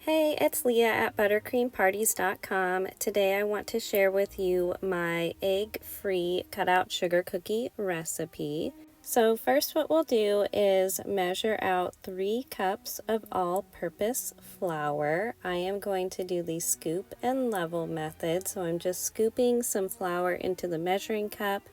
Hey, it's Leah at buttercreamparties.com. Today I want to share with you my egg-free cutout sugar cookie recipe. So first what we'll do is measure out 3 cups of all-purpose flour. I am going to do the scoop and level method, so I'm just scooping some flour into the measuring cup,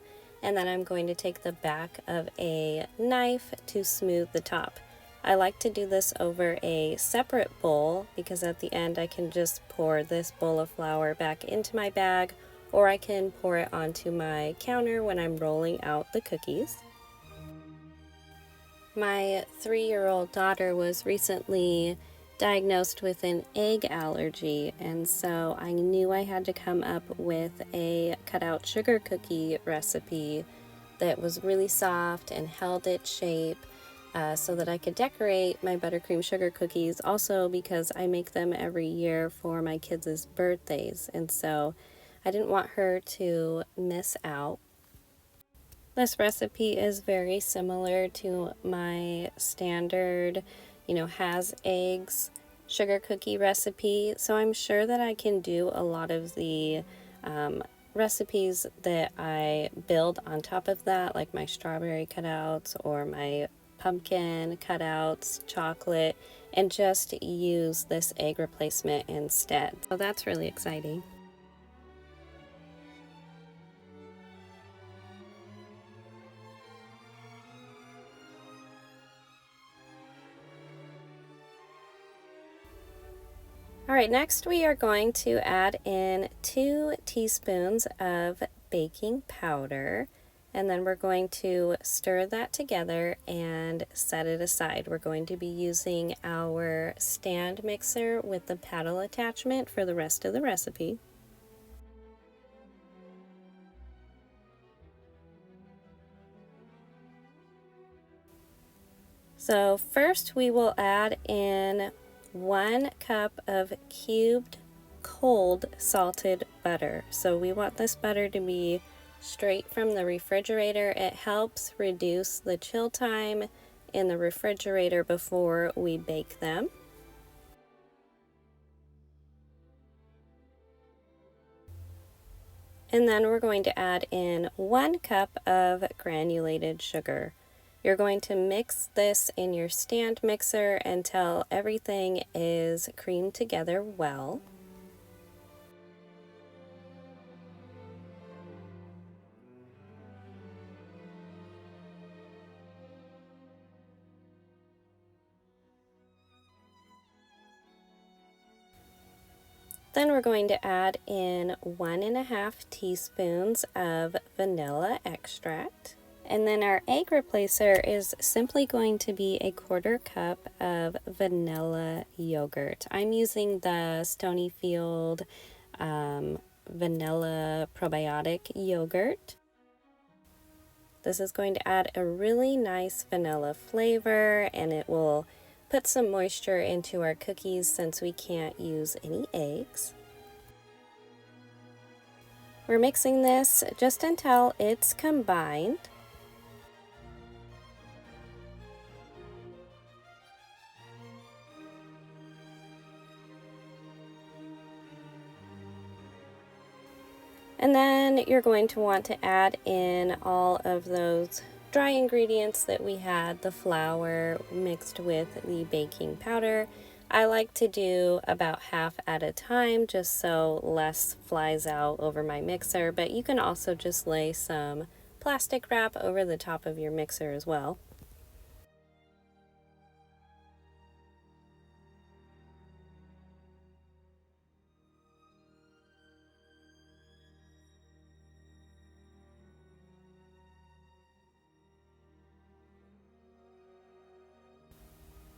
and then I'm going to take the back of a knife to smooth the top. I like to do this over a separate bowl because at the end I can just pour this bowl of flour back into my bag, or I can pour it onto my counter when I'm rolling out the cookies. My 3-year-old daughter was recently diagnosed with an egg allergy, and so I knew I had to come up with a cutout sugar cookie recipe that was really soft and held its shape. So that I could decorate my buttercream sugar cookies, also because I make them every year for my kids' birthdays, and so I didn't want her to miss out. This recipe is very similar to my standard, has eggs sugar cookie recipe, so I'm sure that I can do a lot of the recipes that I build on top of that, like my strawberry cutouts or my pumpkin cutouts, chocolate, and just use this egg replacement instead. So that's really exciting. All right, next we are going to add in 2 teaspoons of baking powder, and then we're going to stir that together and set it aside. We're going to be using our stand mixer with the paddle attachment for the rest of the recipe. So first we will add in 1 cup of cubed cold salted butter. So we want this butter to be straight from the refrigerator. It helps reduce the chill time in the refrigerator before we bake them. And then we're going to add in 1 cup of granulated sugar. You're going to mix this in your stand mixer until everything is creamed together well. Then we're going to add in 1.5 teaspoons of vanilla extract. And then our egg replacer is simply going to be a 1/4 cup of vanilla yogurt. I'm using the Stonyfield vanilla probiotic yogurt. This is going to add a really nice vanilla flavor, and it will put some moisture into our cookies since we can't use any eggs. We're mixing this just until it's combined. And then you're going to want to add in all of those dry ingredients that we had, the flour mixed with the baking powder. I like to do about half at a time just so less flies out over my mixer, but you can also just lay some plastic wrap over the top of your mixer as well.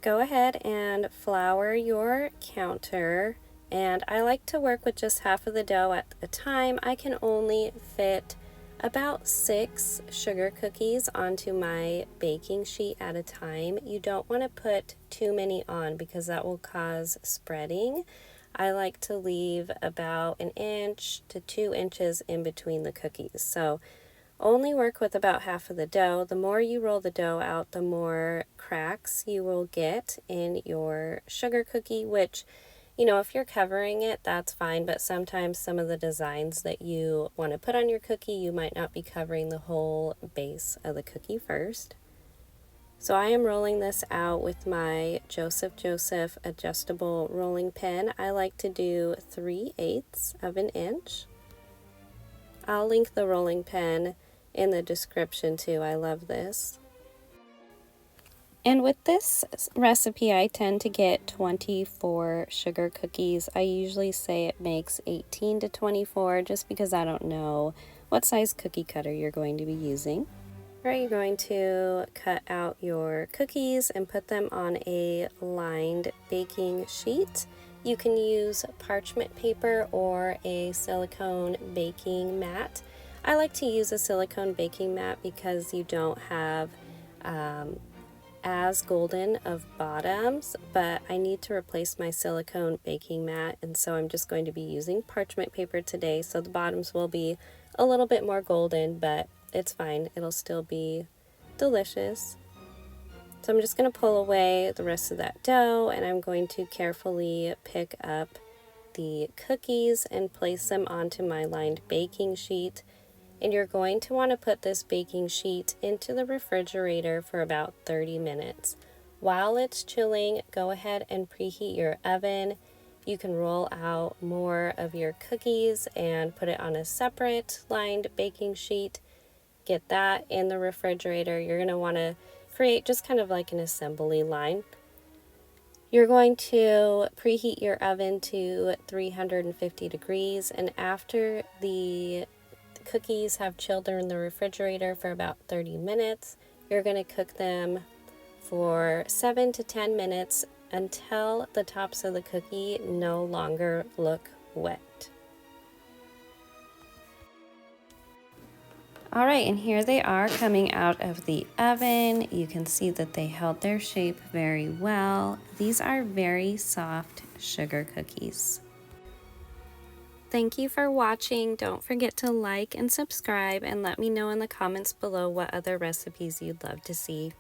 Go ahead and flour your counter, and I like to work with just half of the dough at a time. I can only fit about 6 sugar cookies onto my baking sheet at a time. You don't want to put too many on because that will cause spreading. I like to leave about 1 inch to 2 inches in between the cookies. So only work with about half of the dough. The more you roll the dough out, the more cracks you will get in your sugar cookie, which You know, if you're covering it, that's fine, but sometimes some of the designs that you want to put on your cookie, you might not be covering the whole base of the cookie first. So I am rolling this out with my Joseph Joseph adjustable rolling pin. I like to do 3/8 of an inch. I'll link the rolling pin in the description too. I love this. And with this recipe, I tend to get 24 sugar cookies. I usually say it makes 18 to 24 just because I don't know what size cookie cutter you're going to be using. Right, you're going to cut out your cookies and put them on a lined baking sheet. You can use parchment paper or a silicone baking mat. I like to use a silicone baking mat because you don't have as golden of bottoms, but I need to replace my silicone baking mat, and so I'm just going to be using parchment paper today, so the bottoms will be a little bit more golden, but it's fine, it'll still be delicious. So I'm just going to pull away the rest of that dough, and I'm going to carefully pick up the cookies and place them onto my lined baking sheet. And you're going to want to put this baking sheet into the refrigerator for about 30 minutes. While it's chilling, go ahead and preheat your oven. You can roll out more of your cookies and put it on a separate lined baking sheet. Get that in the refrigerator. You're going to want to create just kind of like an assembly line. You're going to preheat your oven to 350 degrees, and after the cookies have chilled in the refrigerator for about 30 minutes, you're going to cook them for 7 to 10 minutes until the tops of the cookie no longer look wet. All right, and here they are coming out of the oven. You can see that they held their shape very well. These are very soft sugar cookies. Thank you for watching. Don't forget to like and subscribe, and let me know in the comments below what other recipes you'd love to see.